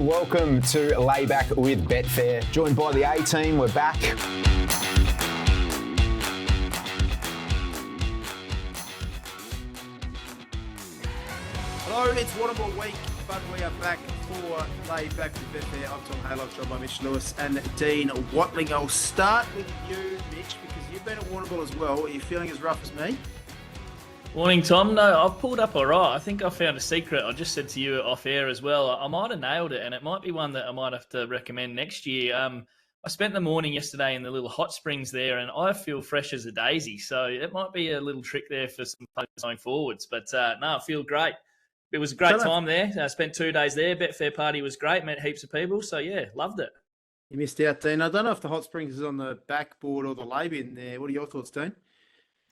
welcome to Layback with Betfair. Joined by the A-team, we're back. Hello, it's Watling week, but we are back for Layback with Betfair. I'm Tom Haylock, joined by Mitch Lewis and Dean Watling. I'll start with you, Mitch, because you've been at Warrnambool as well. Are you feeling as rough as me? Morning, Tom. No, I've pulled up all right. I think I found a secret. I just said to you off air as well. I might have nailed it, and it might be one that I might have to recommend next year. I spent the morning yesterday in the little hot springs there, and I feel fresh as a daisy. So it might be a little trick there for some players going forwards. But no, I feel great. It was a great time there. I spent 2 days there. Betfair party was great. Met heaps of people. So yeah, loved it. You missed out, Dean. I don't know if the hot springs is on the backboard or the lay-bin there. What are your thoughts, Dean?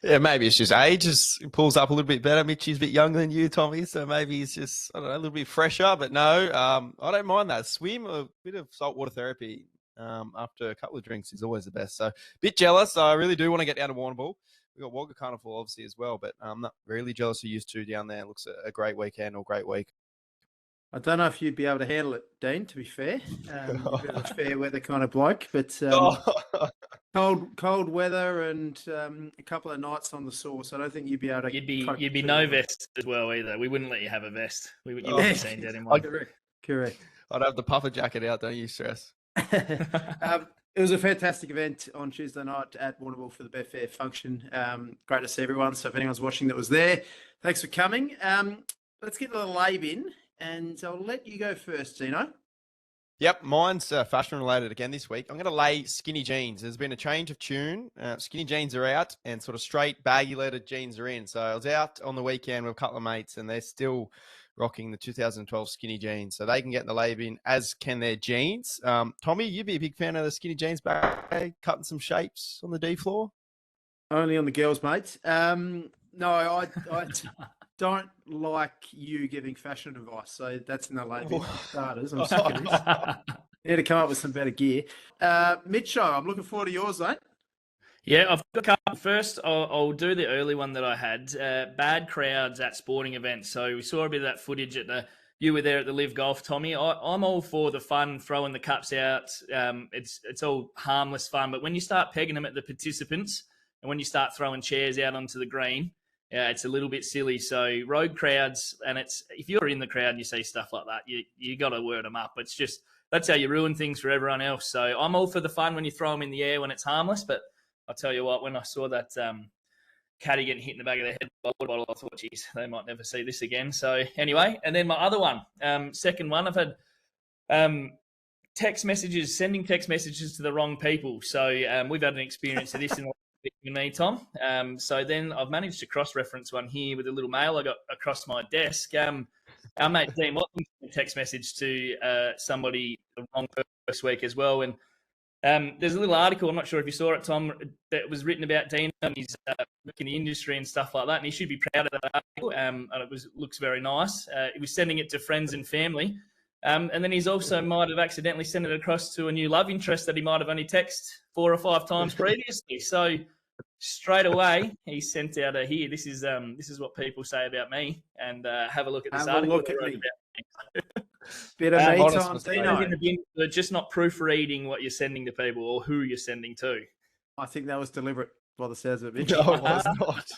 Yeah, maybe it's just age. It pulls up a little bit better. Mitchy's a bit younger than you, Tommy, so maybe he's just, I don't know, a little bit fresher. But no, I don't mind that. Swim, a bit of saltwater therapy after a couple of drinks is always the best. So a bit jealous. I really do want to get down to Warrnambool. We've got Wagga Carnival, obviously, as well, but I'm not really jealous of you two down there. It looks a great weekend or great week. I don't know if you'd be able to handle it, Dean, to be fair. You're a bit of a fair weather kind of bloke, but cold weather and a couple of nights on the sauce. I don't think you'd be able to. You'd be no vest as well either. We wouldn't let you have a vest. You wouldn't be seen dead in one. Correct. I'd have the puffer jacket out. Don't you stress. It was a fantastic event on Tuesday night at Warrnambool for the Betfair function. Great to see everyone. So if anyone's watching that was there, thanks for coming. Let's get to the lay-bin, and I'll let you go first, Dino. Yep, mine's fashion related again this week. I'm going to lay skinny jeans. There's been a change of tune. Skinny jeans are out and sort of straight baggy lettered jeans are in. So I was out on the weekend with a couple of mates and they're still rocking the 2012 skinny jeans. So they can get in the lay-bin, as can their jeans. Tommy, you'd be a big fan of the skinny jeans bag, cutting some shapes on the D floor? Only on the girls, mate. No, I don't like you giving fashion advice, so that's in the lay-bin for starters. I'm sick of this. Need to come up with some better gear. Mitcho, I'm looking forward to yours, mate. Yeah, I've got a couple. First, I'll do the early one that I had. Bad crowds at sporting events. So we saw a bit of that footage you were there at the Live Golf, Tommy. I'm all for the fun, throwing the cups out. It's all harmless fun. But when you start pegging them at the participants and when you start throwing chairs out onto the green, yeah, it's a little bit silly. So road crowds, and if you're in the crowd and you see stuff like that, you got to word them up. It's just, that's how you ruin things for everyone else. So I'm all for the fun when you throw them in the air when it's harmless, but I'll tell you what, when I saw that caddy getting hit in the back of the head by a water bottle, I thought, geez, they might never see this again. So anyway, and then my other one, second one, I've had sending text messages to the wrong people. So we've had an experience of this in me, Tom. So then I've managed to cross-reference one here with a little mail I got across my desk. Our mate Dean Watling sent a text message to somebody the wrong first week as well, and there's a little article, I'm not sure if you saw it, Tom, that was written about Dean and his work in the industry and stuff like that, and he should be proud of that article, and it looks very nice. He was sending it to friends and family, and then he's also might have accidentally sent it across to a new love interest that he might have only texted 4 or 5 times previously. So straight away, he sent out here, this is what people say about me, and have a look at this article. Look at me. Bit of me time, Dino. They're just not proofreading what you're sending to people or who you're sending to. I think that was deliberate by the sounds of it, Mitch. No, it was not.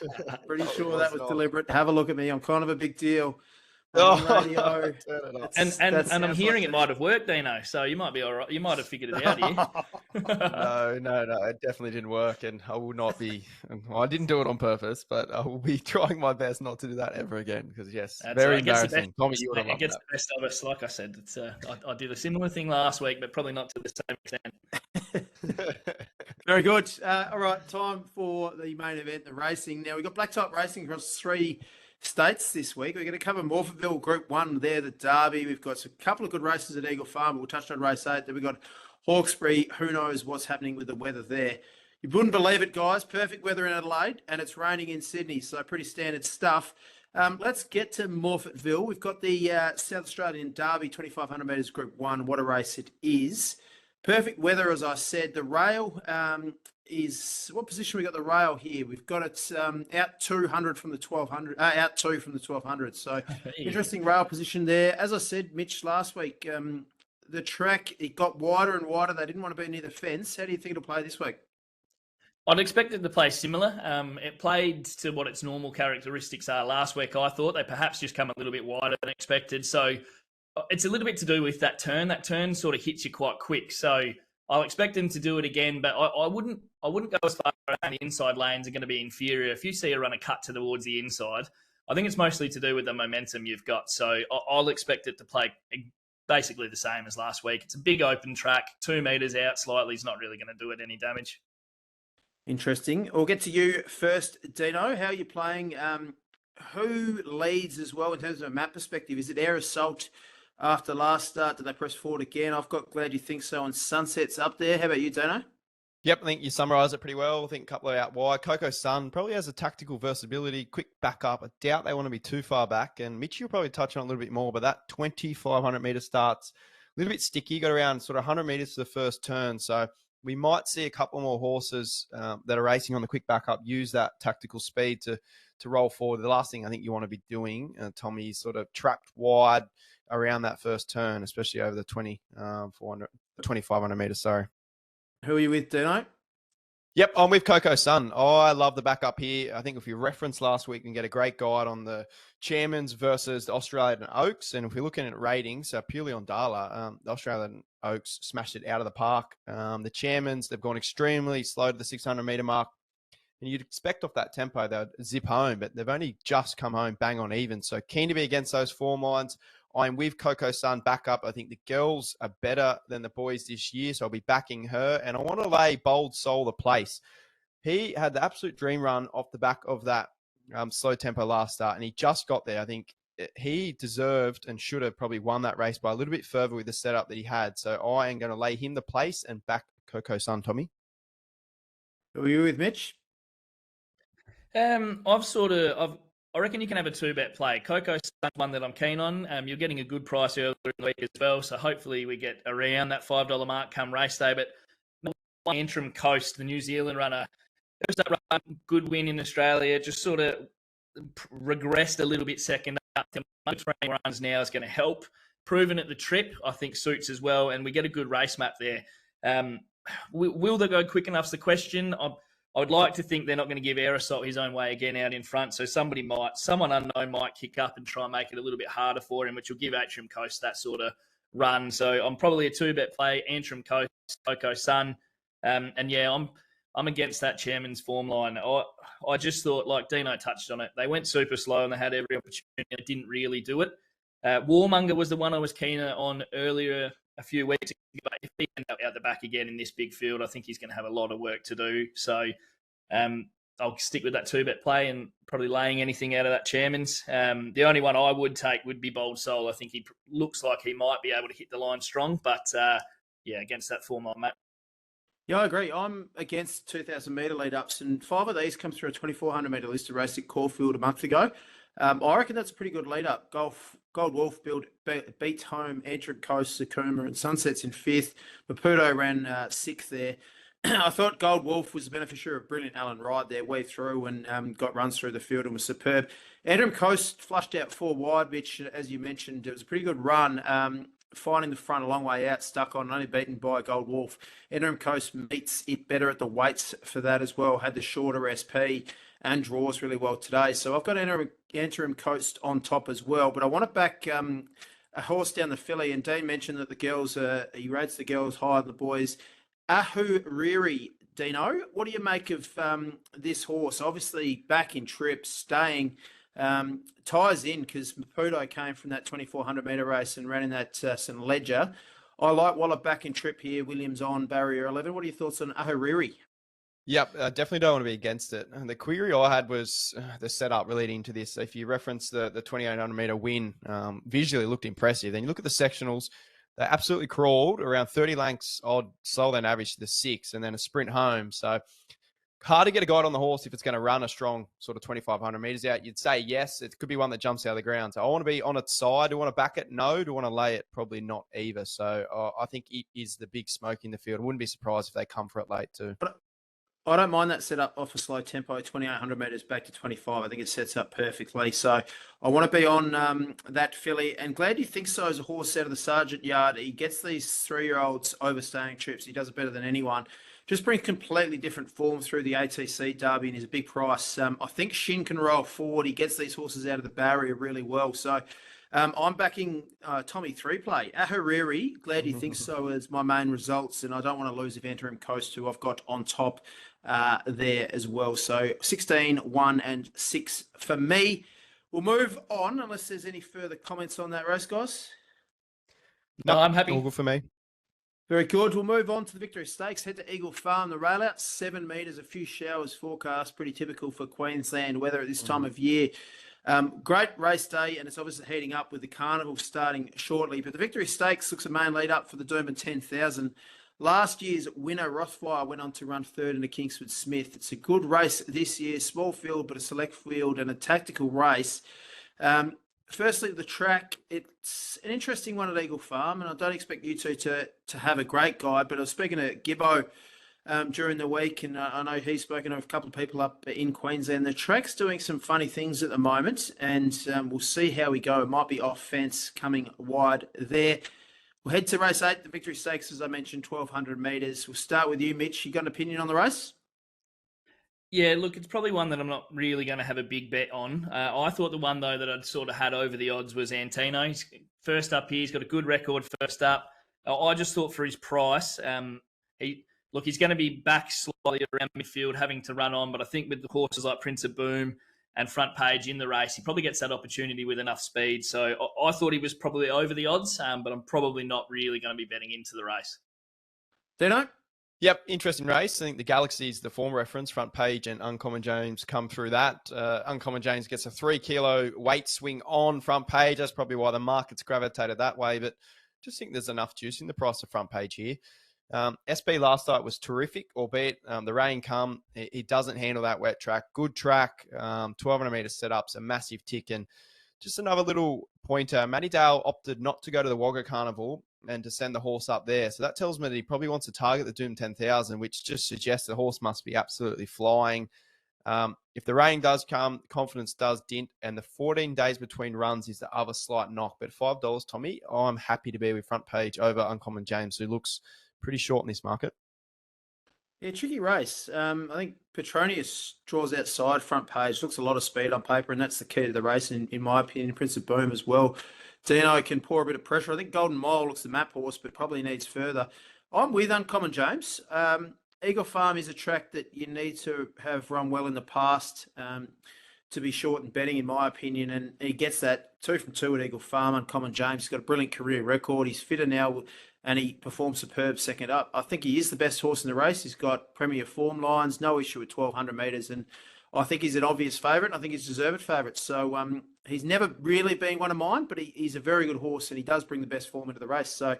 Pretty sure that was deliberate. Have a look at me. I'm kind of a big deal. Radio. And I'm hearing it might have worked, Dino. So you might be all right. You might have figured it out here. No, it definitely didn't work, and I will not be. Well, I didn't do it on purpose, but I will be trying my best not to do that ever again. Because yes, very embarrassing. Tommy, you would have loved that. It gets the best of us. Like I said, it's I did a similar thing last week, but probably not to the same extent. Very good. All right, time for the main event, the racing. Now we've got black type racing across 3 states this week. We're going to cover Morphettville Group 1 there, the Derby. We've got a couple of good races at Eagle Farm. We'll touch on race 8. Then we've got Hawkesbury. Who knows what's happening with the weather there. You wouldn't believe it, guys. Perfect weather in Adelaide, and it's raining in Sydney, so pretty standard stuff. Let's get to Morphettville. We've got the South Australian Derby, 2,500 metres Group 1. What a race it is. Perfect weather, as I said. The rail is, what position we got the rail here? We've got it out 200 from the 1,200, out 2 from the 1,200. So interesting rail position there. As I said, Mitch, last week, the track, it got wider and wider. They didn't want to be near the fence. How do you think it'll play this week? I'd expect it to play similar. It played to what its normal characteristics are last week. I thought they perhaps just come a little bit wider than expected. So it's a little bit to do with that turn. That turn sort of hits you quite quick. So I'll expect them to do it again, but I wouldn't go as far around the inside lanes are going to be inferior. If you see a runner cut towards the inside, I think it's mostly to do with the momentum you've got. So I'll expect it to play basically the same as last week. It's a big open track, 2 metres out slightly is not really going to do it any damage. Interesting. We'll get to you first, Dino. How are you playing? Who leads as well in terms of a map perspective? Is it Air Assault after last start? Did they press forward again? I've got Glad You Think So, and Sunset's up there. How about you, Dino? Yep, I think you summarised it pretty well. I think a couple of out wide. Coco Sun probably has a tactical versatility, quick backup. I doubt they want to be too far back. And Mitch, you'll probably touch on it a little bit more, but that 2,500 metre starts a little bit sticky. Got around sort of 100 metres to the first turn. So we might see a couple more horses that are racing on the quick backup use that tactical speed to roll forward. The last thing I think you want to be doing, Tommy, is sort of trapped wide around that first turn, especially over the 2,500 metres, sorry. Who are you with, Dino? Yep, I'm with Coco Sun. I love the backup here. I think if you referenced last week, you can get a great guide on the Chairmans versus the Australian Oaks. And if we're looking at ratings, purely on Dala, the Australian Oaks smashed it out of the park. The Chairmans, they've gone extremely slow to the 600 metre mark. And you'd expect off that tempo, they'd zip home, but they've only just come home bang on even. So keen to be against those form lines. I'm with Coco Sun back up. I think the girls are better than the boys this year, so I'll be backing her. And I want to lay Bold Soul the place. He had the absolute dream run off the back of that slow tempo last start, and he just got there. I think he deserved and should have probably won that race by a little bit further with the setup that he had. So I am going to lay him the place and back Coco Sun, Tommy. Who are you with, Mitch? I reckon you can have a 2-bet play. Coco's one that I'm keen on. You're getting a good price earlier in the week as well, so hopefully we get around that $5 mark come race day. But Antrim Coast, the New Zealand runner, there was that run, good win in Australia, just sort of regressed a little bit second up. The runs now is going to help. Proven at the trip, I think suits as well, and we get a good race map there. Will they go quick enough's the question. I would like to think they're not going to give Air Assault his own way again out in front. So someone unknown might kick up and try and make it a little bit harder for him, which will give Antrim Coast that sort of run. So I'm probably a 2-bet play, Antrim Coast, Coco Sun. And yeah, I'm against that Chairman's form line. I just thought, like Dino touched on it, they went super slow and they had every opportunity. They didn't really do it. Warmonger was the one I was keener on earlier a few weeks ago. But if he ends up out the back again in this big field, I think he's going to have a lot of work to do. So I'll stick with that 2-bet play and probably laying anything out of that Chairman's. The only one I would take would be Bold Soul. I think he looks like he might be able to hit the line strong, but yeah, against that form on Matt. Yeah, I agree. I'm against 2,000 metre lead-ups, and 5 of these come through a 2,400 metre list of race at Caulfield a month ago. I reckon that's a pretty good lead-up. Gold Wolf beats home Antrim Coast, Sakuma, and Sunsets in 5th. Maputo ran 6th there. I thought Gold Wolf was the beneficiary of brilliant Alan Wright there, way through, and got runs through the field and was superb. Antrim Coast flushed out 4 wide, which, as you mentioned, it was a pretty good run. Finding the front a long way out, stuck on, only beaten by Gold Wolf. Antrim Coast meets it better at the weights for that as well. Had the shorter SP and draws really well today. So I've got Antrim Coast on top as well. But I want to back a horse down the filly. And Dean mentioned that the girls, he rates the girls higher than the boys. Ahu Riri, Dino, what do you make of this horse? Obviously back in trip, staying. Ties in because Maputo came from that 2,400 metre race and ran in that St Ledger. I like Waller back in trip here. Williams on barrier 11. What are your thoughts on Ahuriri? Yep, I definitely don't want to be against it. And the query I had was the setup relating to this. If you reference the 2,800 metre win, visually looked impressive. Then you look at the sectionals, they absolutely crawled around 30 lengths odd, slower than average to the 6, and then a sprint home. So hard to get a guide on the horse if it's going to run a strong sort of 2,500 metres out. You'd say yes, it could be one that jumps out of the ground. So I want to be on its side. Do I want to back it? No. Do I want to lay it? Probably not either. So I think it is the big smoke in the field. I wouldn't be surprised if they come for it late too. I don't mind that setup off a slow tempo, 2,800 metres back to 25. I think it sets up perfectly. So I want to be on that filly. And glad you think so as a horse out of the Sergeant Yard. He gets these 3-year-olds overstaying trips. He does it better than anyone. Just brings completely different form through the ATC Derby and is a big price. I think Shin can roll forward. He gets these horses out of the barrier really well. So I'm backing Tommy 3-play. Ahariri, glad you think so as my main results. And I don't want to lose Eventurim Coast, who I've got on top there as well. So 16, 1 and 6 for me. We'll move on unless there's any further comments on that race, guys. No, I'm happy. All good for me. Very good. We'll move on to the Victory Stakes. Head to Eagle Farm. The rail out 7 metres. A few showers forecast. Pretty typical for Queensland weather at this time of year. Great race day, and it's obviously heating up with the carnival starting shortly. But the Victory Stakes looks a main lead up for the Doomben 10,000. Last year's winner, Rothfire, went on to run third in the Kingsford Smith. It's a good race this year. Small field, but a select field and a tactical race. Firstly, the track, it's an interesting one at Eagle Farm, and I don't expect you two to have a great guide, but I was speaking to Gibbo during the week, and I know he's spoken to a couple of people up in Queensland. The track's doing some funny things at the moment, and we'll see how we go. It might be off fence coming wide there. We'll head to race 8, the Victory Stakes, as I mentioned, 1,200 metres. We'll start with you, Mitch. You got an opinion on the race? Yeah, look, it's probably one that I'm not really going to have a big bet on. I thought the one, though, that I'd sort of had over the odds was Antino. He's first up here. He's got a good record first up. I just thought for his price, he's going to be back slightly around midfield, having to run on. But I think with the horses like Prince of Boom and Front Page in the race, he probably gets that opportunity with enough speed. So I thought he was probably over the odds, but I'm probably not really going to be betting into the race. Dino? Yep, interesting race. I think the Galaxy's the form reference. Front Page and Uncommon James come through that. Uncommon James gets a 3-kilo weight swing on Front Page. That's probably why the market's gravitated that way. But just think there's enough juice in the price of Front Page here. SB last start was terrific, albeit the rain come. It doesn't handle that wet track. Good track, 1,200 metre setups, a massive tick. And just another little pointer. Matty Dale opted not to go to the Wagga Carnival and to send the horse up there. So that tells me that he probably wants to target the Doom 10,000, which just suggests the horse must be absolutely flying. If the rain does come, confidence does dint, and the 14 days between runs is the other slight knock. But $5, Tommy, I'm happy to be with Front Page over Uncommon James, who looks pretty short in this market. Yeah, tricky race. I think Petronius draws outside Front Page, looks a lot of speed on paper, and that's the key to the race, in my opinion. Prince of Boom as well. Dino can pour a bit of pressure. I think Golden Mile looks the map horse, but probably needs further. I'm with Uncommon James. Eagle Farm is a track that you need to have run well in the past to be short in betting, in my opinion, and he gets that 2 from 2 at Eagle Farm. Uncommon James, he's got a brilliant career record. He's fitter now, and he performs superb second up. I think he is the best horse in the race. He's got premier form lines, no issue at 1,200 metres, and I think he's an obvious favourite. I think he's a deserved favourite. So he's never really been one of mine, but he's a very good horse, and he does bring the best form into the race. So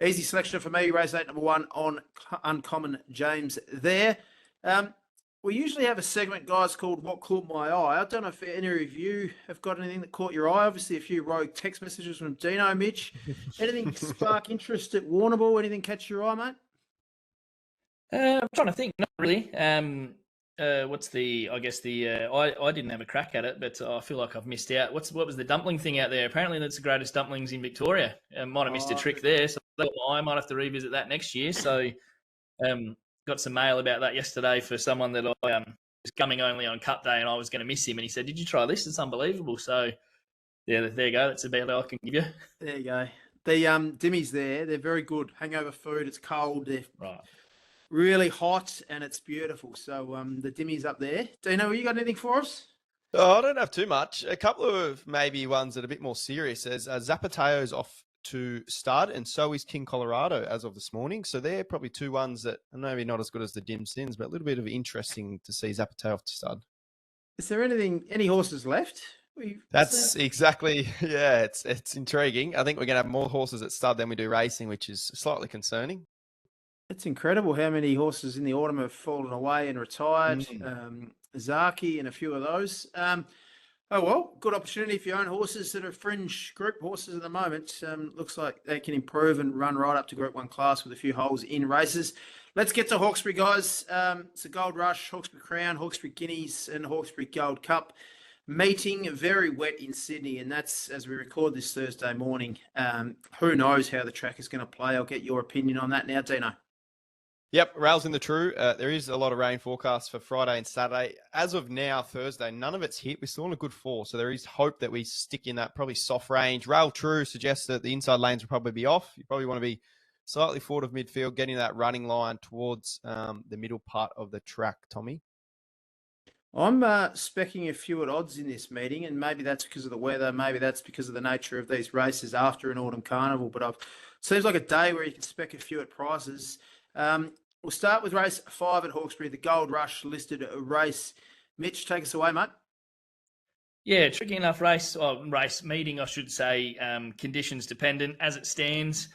easy selection for me, race 8, number 1 on Uncommon James there. We usually have a segment, guys, called What Caught My Eye. I don't know if any of you have got anything that caught your eye. Obviously, a few rogue text messages from Dino, Mitch. Anything spark interest at Warrnambool? Anything catch your eye, mate? I'm trying to think. Not really. I didn't have a crack at it, but I feel like I've missed out. What was the dumpling thing out there? Apparently that's the greatest dumplings in Victoria. Might have missed a trick there, so I might have to revisit that next year. So got some mail about that yesterday for someone that I was coming only on Cup Day, and I was going to miss him, and he said, "Did you try this? It's unbelievable." So yeah, there you go. That's about all I can give you. There you go. The dimmies there, they're very good. Hangover food, it's cold. They're Right. really hot, and it's beautiful. So the dimmies up there. Dino, you got anything for us? Oh, I don't have too much. A couple of maybe ones that are a bit more serious. As Zapateo's off to stud, and so is King Colorado as of this morning. So they're probably two ones that are maybe not as good as the Dim Sins, but a little bit of interesting to see Zapateo off to stud. Is there any horses left? That's exactly, yeah, it's intriguing. I think we're going to have more horses at stud than we do racing, which is slightly concerning. It's incredible how many horses in the autumn have fallen away and retired. Zaki and a few of those. Oh, well, good opportunity if you own horses that are fringe group horses at the moment. Looks like they can improve and run right up to Group 1 class with a few holes in races. Let's get to Hawkesbury, guys. It's a Gold Rush, Hawkesbury Crown, Hawkesbury Guineas, and Hawkesbury Gold Cup meeting. Very wet in Sydney, and that's as we record this Thursday morning. Who knows how the track is going to play? I'll get your opinion on that now, Dino. Yep, rails in the true. There is a lot of rain forecast for Friday and Saturday. As of now, Thursday, none of it's hit. We're still on a good fall, so there is hope that we stick in that probably soft range. Rail true suggests that the inside lanes will probably be off. You probably want to be slightly forward of midfield, getting that running line towards the middle part of the track, Tommy. I'm specking a few at odds in this meeting, and maybe that's because of the weather. Maybe that's because of the nature of these races after an autumn carnival. But seems like a day where you can spec a few at prices. We'll start with race 5 at Hawkesbury, the Gold Rush listed race. Mitch, take us away, mate. Yeah, tricky enough race meeting, I should say. Conditions dependent as it stands.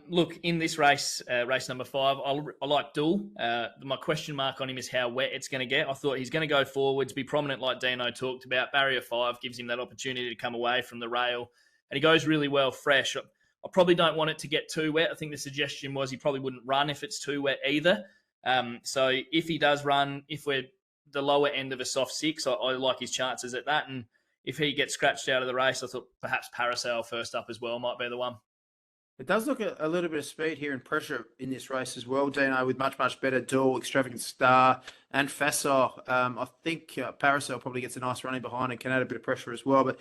Look, in this race, race number 5, I like Duel. My question mark on him is how wet it's going to get. I thought he's going to go forwards, be prominent like Dino talked about. Barrier 5 gives him that opportunity to come away from the rail, and he goes really well fresh. I probably don't want it to get too wet. I think the suggestion was he probably wouldn't run if it's too wet either. So if he does run, if we're the lower end of a soft 6, I like his chances at that. And if he gets scratched out of the race, I thought perhaps Parasail first up as well might be the one. It does look a little bit of speed here and pressure in this race as well, Dino, with much better Duel, Extravagant Star, and Facile. I think Parasail probably gets a nice running behind and can add a bit of pressure as well. But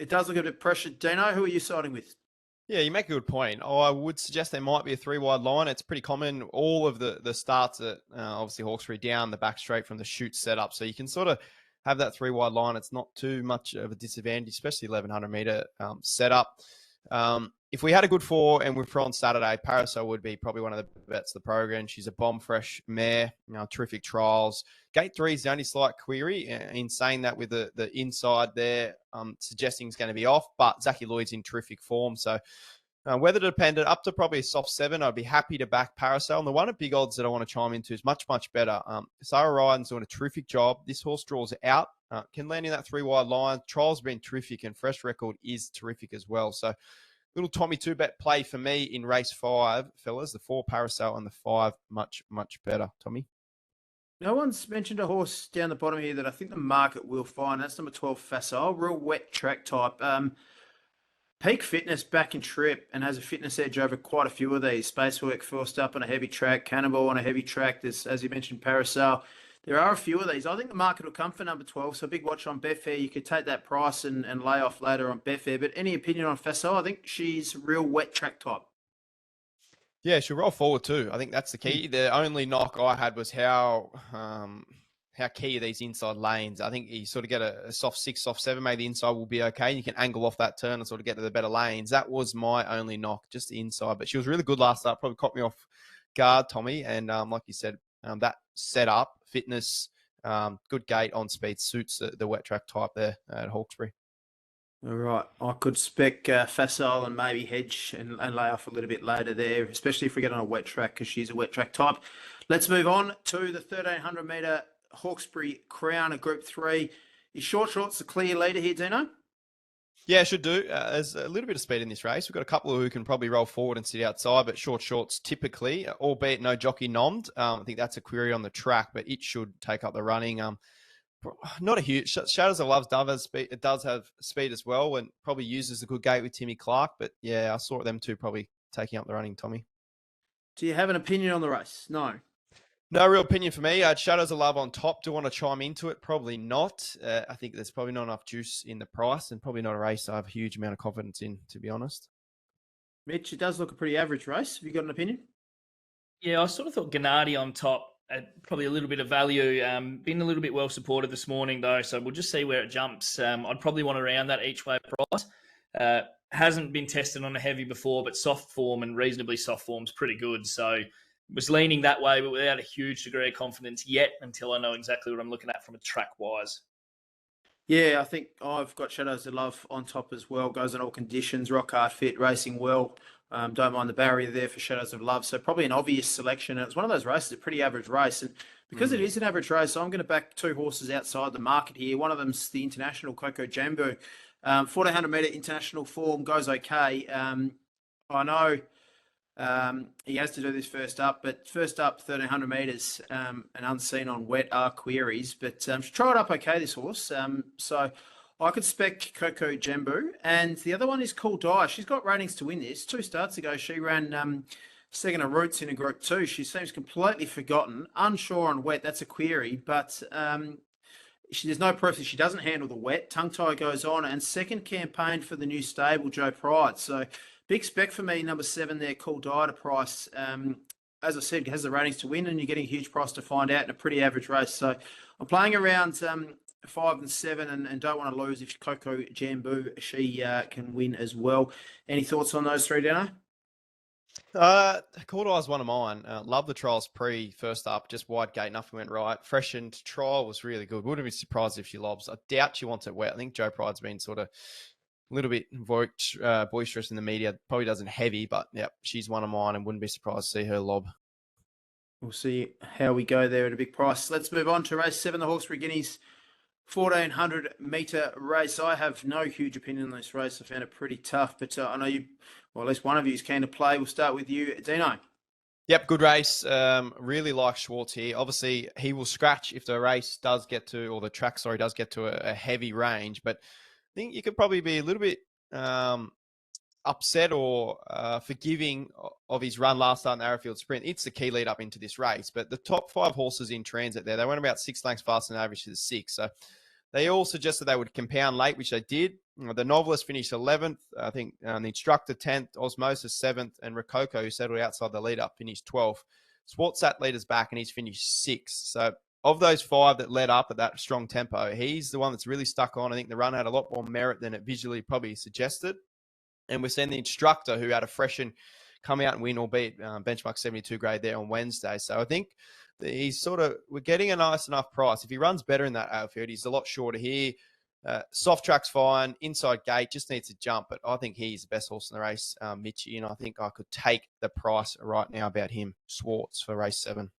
it does look a bit of pressure. Dino, who are you siding with? Yeah, you make a good point. I would suggest there might be a 3-wide line. It's pretty common. All of the starts at obviously Hawkesbury down the back straight from the chute setup. So you can sort of have that 3-wide line. It's not too much of a disadvantage, especially 1100 meter setup. If we had a good 4 and we're on Saturday, Parasail would be probably one of the bets of the program. She's a bomb fresh mare, terrific trials. Gate 3 is the only slight query in saying that with the inside there, suggesting it's going to be off, but Zachy Lloyd's in terrific form. So weather dependent, up to probably a soft 7. I'd be happy to back Parasail. And the one at big odds that I want to chime into is much better. Sarah Ryan's doing a terrific job. This horse draws out, can land in that 3-wide line. Trials have been terrific and fresh record is terrific as well. So little Tommy 2-bet play for me in race 5, fellas. The 4 Parasail and the 5 much better. Tommy? No one's mentioned a horse down the bottom here that I think the market will find. That's number 12, Facile. Real wet track type. Peak fitness back in trip and has a fitness edge over quite a few of these. Spacework first up on a heavy track. Cannonball on a heavy track. There's, as you mentioned, Parasail. There are a few of these. I think the market will come for number 12. So a big watch on Betfair. You could take that price and lay off later on Betfair. But any opinion on Facile? I think she's real wet track type. Yeah, she'll roll forward too. I think that's the key. The only knock I had was how key are these inside lanes. I think you sort of get a soft 6, soft 7, maybe the inside will be okay. You can angle off that turn and sort of get to the better lanes. That was my only knock, just the inside. But she was really good last start. Probably caught me off guard, Tommy. And like you said, that setup, fitness, good gate on speed suits the wet track type there at Hawkesbury. All right. I could spec Facile and maybe hedge and lay off a little bit later there, especially if we get on a wet track because she's a wet track type. Let's move on to the 1,300 metre Hawkesbury Crown at Group 3. Is Shorts the clear leader here, Dino? Yeah, should do. There's a little bit of speed in this race. We've got a couple who can probably roll forward and sit outside, but Shorts typically, albeit no jockey nommed. I think that's a query on the track, but it should take up the running. Not a huge. Shadows of Love's speed. It does have speed as well, and probably uses a good gate with Timmy Clark. But yeah, I saw them two probably taking up the running. Tommy, do you have an opinion on the race? No. No real opinion for me. I had Shadows of Love on top. Do I want to chime into it? Probably not. I think there's probably not enough juice in the price, and probably not a race I have a huge amount of confidence in, to be honest. Mitch, it does look a pretty average race. Have you got an opinion? Yeah, I sort of thought Gennady on top. Probably a little bit of value. Been a little bit well supported this morning, though, so we'll just see where it jumps. I'd probably want around that each way price. Hasn't been tested on a heavy before, but soft form and reasonably soft form's pretty good. So was leaning that way, but without a huge degree of confidence yet until I know exactly what I'm looking at from a track-wise. Yeah, I think I've got Shadows of Love on top as well. Goes in all conditions, rock hard fit, racing well. Don't mind the barrier there for Shadows of Love. So probably an obvious selection. And it's one of those races, a pretty average race. And because it is an average race, I'm going to back 2 horses outside the market here. One of them's the International Coco Jambu. 1,400 metre international form goes okay. I know He has to do this first up, but first up, 1,300 metres and unseen on wet are queries. But she tried up okay, this horse. So I could spec Coco Jembu. And the other one is Cool Die. She's got ratings to win this. 2 starts ago, she ran second of Roots in a Group 2. She seems completely forgotten. Unsure on wet, that's a query. But there's no proof that she doesn't handle the wet. Tongue tie goes on. And second campaign for the new stable, Joe Pride. So big spec for me, number 7 there, Cool Diet price. As I said, has the ratings to win, and you're getting a huge price to find out in a pretty average race. So I'm playing around 5 and 7 and don't want to lose if Coco Jambu, she can win as well. Any thoughts on those 3, Dano? Cool Eye's one of mine. Love the trials first up, just wide gate, nothing went right. Freshened trial was really good. Wouldn't be surprised if she lobs. I doubt she wants it wet. I think Joe Pride's been sort of a little bit boisterous in the media. Probably doesn't heavy, but yeah, she's one of mine and wouldn't be surprised to see her lob. We'll see how we go there at a big price. Let's move on to race 7, the Hawkesbury Guineas 1,400 metre race. I have no huge opinion on this race. I found it pretty tough, but I know you, well, at least one of you is keen to play. We'll start with you, Dino. Yep, good race. Really like Schwartz here. Obviously, he will scratch if the race does get to, or the track, sorry, does get to a heavy range, but I think you could probably be a little bit upset or forgiving of his run last start in the Arrowfield Sprint. It's the key lead up into this race, but the top 5 horses in transit there, they went about 6 lengths faster than average to the 6. So they all suggested they would compound late, which they did. The Novelist finished 11th. I think the Instructor 10th, Osmosis 7th, and Rococo, who settled outside the lead up, finished 12th. Swartzat leaders back, and he's finished 6th. So of those 5 that led up at that strong tempo, he's the one that's really stuck on. I think the run had a lot more merit than it visually probably suggested. And we're seeing the Instructor, who had a freshen, come out and win, albeit benchmark 72 grade there on Wednesday. So I think he's we're getting a nice enough price. If he runs better in that outfield, he's a lot shorter here. Soft track's fine. Inside gate, just needs to jump. But I think he's the best horse in the race, Mitchie. And I think I could take the price right now about him, Swartz, for race 7.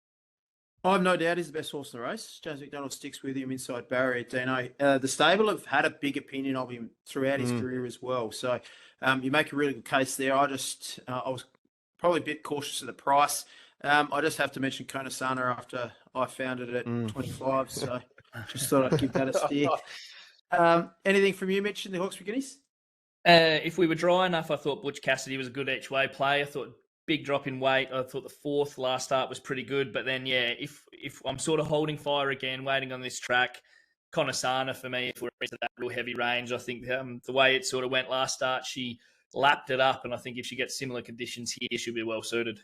I have no doubt he's the best horse in the race. James McDonald sticks with him inside barrier, Dino. The stable have had a big opinion of him throughout his career as well. So you make a really good case there. I was probably a bit cautious of the price. I just have to mention Konasana after I found it at 25. So just thought I'd give that a steer. Anything from you, Mitch, in the Hawkesbury Guineas? If we were dry enough, I thought Butch Cassidy was a good each way play. I thought big drop in weight. I thought the 4th last start was pretty good. But then, yeah, if I'm sort of holding fire again, waiting on this track, Konasana for me, if we're into that real heavy range, I think the way it sort of went last start, she lapped it up. And I think if she gets similar conditions here, she'll be well suited.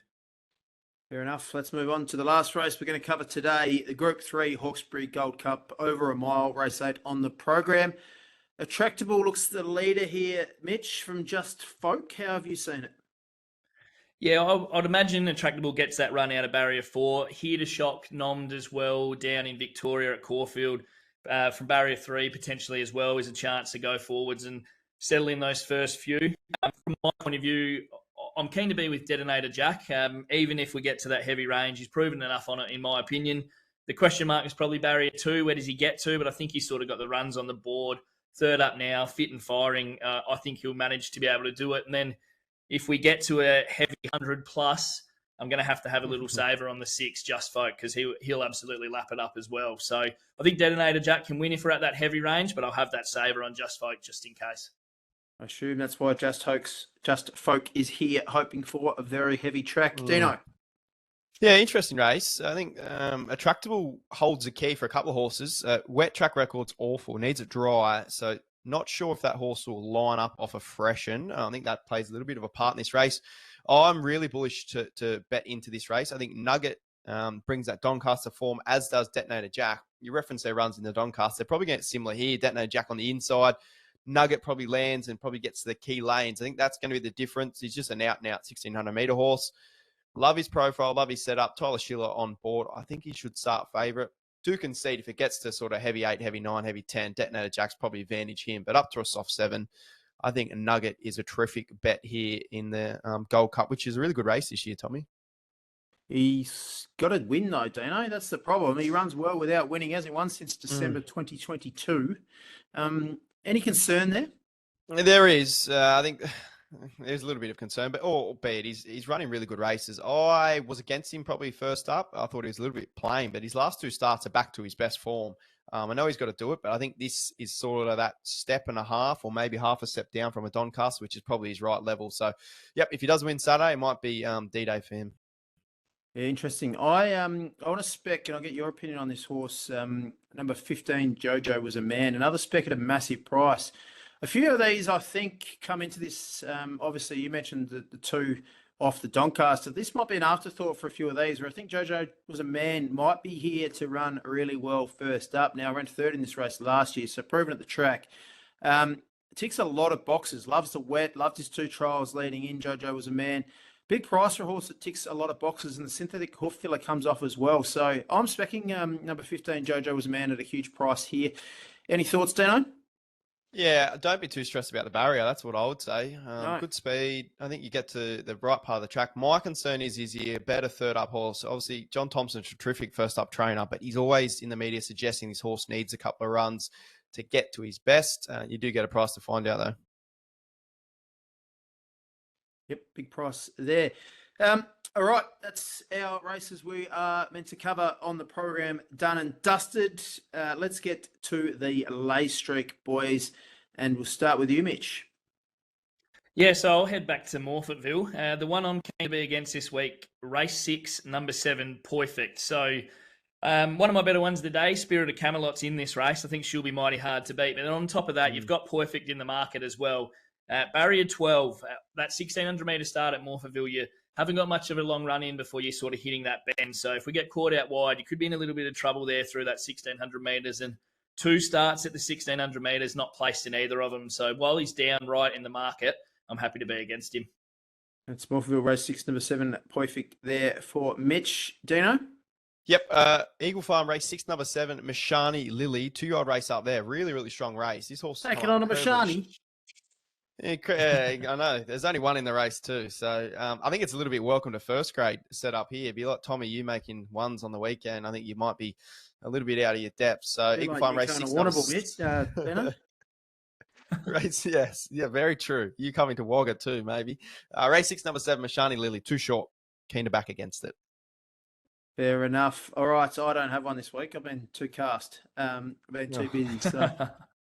Fair enough. Let's move on to the last race we're going to cover today, the Group 3 Hawkesbury Gold Cup, over a mile, race 8 on the program. Attractable looks the leader here, Mitch, from Just Folk. How have you seen it? Yeah, I'd imagine Attractable gets that run out of barrier 4. Here to shock, nommed as well down in Victoria at Caulfield. From barrier 3 potentially as well is a chance to go forwards and settle in those first few. From my point of view, I'm keen to be with Detonator Jack. Even if we get to that heavy range, he's proven enough on it, in my opinion. The question mark is probably barrier 2. Where does he get to? But I think he's sort of got the runs on the board. 3rd up now, fit and firing. I think he'll manage to be able to do it. And then if we get to a heavy 100 plus, I'm going to have a little saver on the 6, Just Folk, because he'll absolutely lap it up as well. So I think Detonator Jack can win if we're at that heavy range, but I'll have that saver on Just Folk just in case. I assume that's why Just Folk is here, hoping for a very heavy track. Dino? Yeah, interesting race. I think Attractable holds the key for a couple of horses. Wet track record's awful, needs it dry. So not sure if that horse will line up off a freshen. I think that plays a little bit of a part in this race. I'm really bullish to bet into this race. I think Nugget brings that Doncaster form, as does Detonator Jack. You reference their runs in the Doncaster. They're probably going to get similar here. Detonator Jack on the inside. Nugget probably lands and probably gets to the key lanes. I think that's going to be the difference. He's just an out-and-out 1,600-metre horse. Love his profile, love his setup. Tyler Schiller on board. I think he should start favourite. Do concede if it gets to sort of heavy 8, heavy 9, heavy 10, Detonator Jack's probably advantage him. But up to a soft 7, I think a Nugget is a terrific bet here in the Gold Cup, which is a really good race this year, Tommy. He's got to win though, Dino. That's the problem. He runs well without winning. He hasn't won since December 2022. Any concern there? There is. I think there's a little bit of concern, but albeit he's running really good races. I was against him probably first up. I thought he was a little bit plain, but his last 2 starts are back to his best form. I know he's got to do it, but I think this is sort of that step and a half, or maybe half a step down from a Doncaster, which is probably his right level. So, yep, if he does win Saturday, it might be D-Day for him. Yeah, interesting. I want to spec, and I'll get your opinion on this horse. Number 15, Jojo Was a Man. Another spec at a massive price. A few of these, I think, come into this. Obviously, you mentioned the 2 off the Doncaster. This might be an afterthought for a few of these, where I think Jojo Was a Man might be here to run really well first up. Now, I ran 3rd in this race last year, so proven at the track. Ticks a lot of boxes. Loves the wet. Loved his 2 trials leading in. Jojo Was a Man. Big price for a horse that ticks a lot of boxes, and the synthetic hoof filler comes off as well. So I'm specking number 15, Jojo Was a Man, at a huge price here. Any thoughts, Dino? Yeah, don't be too stressed about the barrier. That's what I would say. No. Good speed. I think you get to the right part of the track. My concern is he a better 3rd up horse? Obviously, John Thompson's a terrific first up trainer, but he's always in the media suggesting this horse needs a couple of runs to get to his best. You do get a price to find out, though. Yep, big price there. All right, that's our races we are meant to cover on the program, done and dusted. Let's get to the lay streak, boys, and we'll start with you, Mitch. Yeah, so I'll head back to Morphettville. The one I'm keen to be against this week, race 6, number 7, Perfect. So one of my better ones today, Spirit of Camelot's in this race. I think she'll be mighty hard to beat. But then on top of that, you've got Perfect in the market as well. Barrier 12, that 1,600 metre start at Morphettville, you haven't got much of a long run in before you're sort of hitting that bend. So if we get caught out wide, you could be in a little bit of trouble there through that 1,600 metres. And 2 starts at the 1,600 metres, not placed in either of them. So while he's down right in the market, I'm happy to be against him. It's Morphettville race 6, number 7, Perfect there for Mitch. Dino? Yep, Eagle Farm race 6, number 7, Mashani Lily, 2-year-old race up there. Really, really strong race. This horse Taking on a Mashani. Yeah, I know. There's only one in the race too. So I think it's a little bit welcome to first grade set up here. Be like Tommy, you making ones on the weekend. I think you might be a little bit out of your depth. So Eagle Farm race 6. Race, yes. Yeah, very true. You coming to Wagga too, maybe. Race 6, number 7, Mashani Lily, too short. Keen to back against it. Fair enough. All right, so I don't have one this week. I've been too cast. I've been too busy. So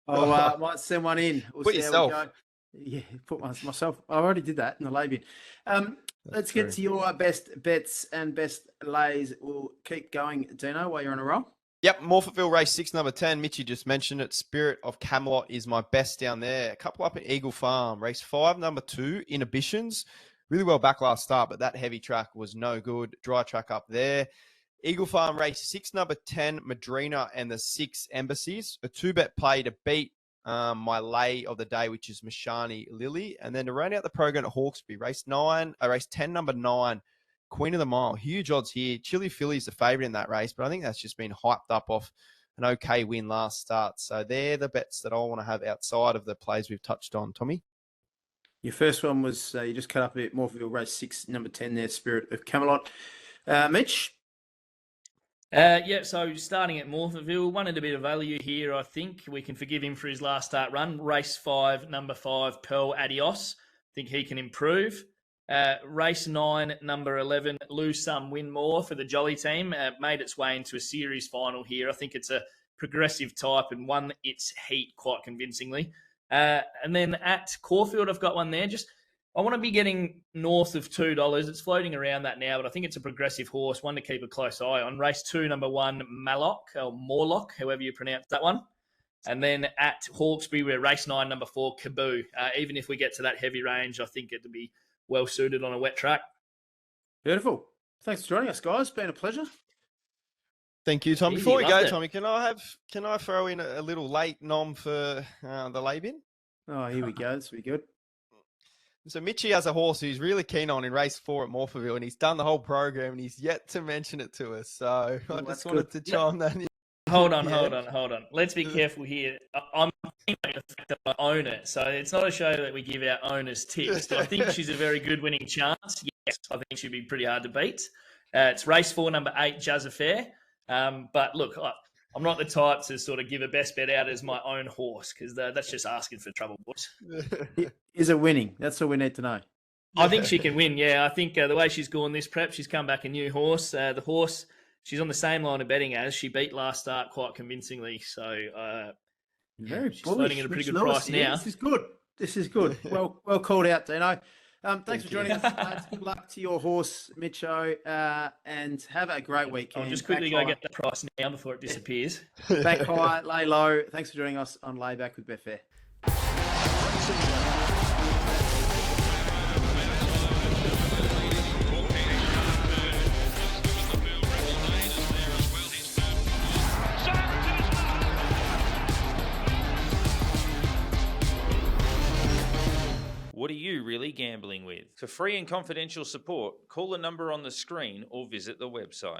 I might send one in. We'll Put see yourself. how we go. Yeah, put myself. I already did that in the lay bin. Let's get to your best bets and best lays. We'll keep going, Dino, while you're on a roll. Yep, Morphettville race 6, number 10. Mitchie just mentioned it. Spirit of Camelot is my best down there. A couple up at Eagle Farm. Race 5, number 2, Inhibitions. Really well back last start, but that heavy track was no good. Dry track up there. Eagle Farm race 6, number 10, Madrina and the 6 Embassies. A 2-bet play to beat my lay of the day, which is Mashani Lily. And then to round out the program at Hawkesbury, race 10, number 9, Queen of the Mile. Huge odds here. Chili Philly's the favourite in that race, but I think that's just been hyped up off an okay win last start. So they're the bets that I want to have outside of the plays we've touched on. Tommy? Your first one was, you just cut up a bit, Morphettville race 6, number 10 there, Spirit of Camelot. Mitch? Yeah, so starting at Morphettville, wanted a bit of value here. I think we can forgive him for his last start run. Race 5, number 5, Pearl Adios. I think he can improve. Race 9, number 11, Lose Some, Win More for the Jolly team. Made its way into a series final here. I think it's a progressive type and won its heat quite convincingly. And then at Caulfield, I've got one there. I want to be getting north of $2. It's floating around that now, but I think it's a progressive horse, one to keep a close eye on. Race 2, number 1, Mallock, or Morlock, however you pronounce that one. And then at Hawkesbury, we're race 9, number 4, Kaboo. Even if we get to that heavy range, I think it'll be well suited on a wet track. Beautiful. Thanks for joining us, guys. Been a pleasure. Thank you, Tom. Easy, Before we go, loved it. Tommy, can I throw in a little late nom for the lay bin? Oh, here we go. This will be good. So Mitchie has a horse who's really keen on in race 4 at Morphettville, and he's done the whole program, and he's yet to mention it to us. So I just wanted to chime that in. Hold on. Let's be careful here. I'm thinking about the fact that I own it. So it's not a show that we give our owners tips. Do I think she's a very good winning chance? Yes, I think she'd be pretty hard to beat. It's race 4, number 8, Jazz Affair. But look, I'm not the type to sort of give a best bet out as my own horse because that's just asking for trouble, boys. Is it winning? That's all we need to know. I think she can win. Yeah, I think the way she's gone this prep, she's come back a new horse. The horse she's on the same line of betting as. She beat last start quite convincingly. So very she's bullish. floating at a pretty Mitch good Lewis price now. This is good. This is good. Well called out, Dino. Thanks for joining us, lads. Good luck to your horse, Mitcho, and have a great weekend. I'll just quickly go get that price now before it disappears. Back high, lay low. Thanks for joining us on Layback with Betfair. What are you really gambling with? For free and confidential support, call the number on the screen or visit the website.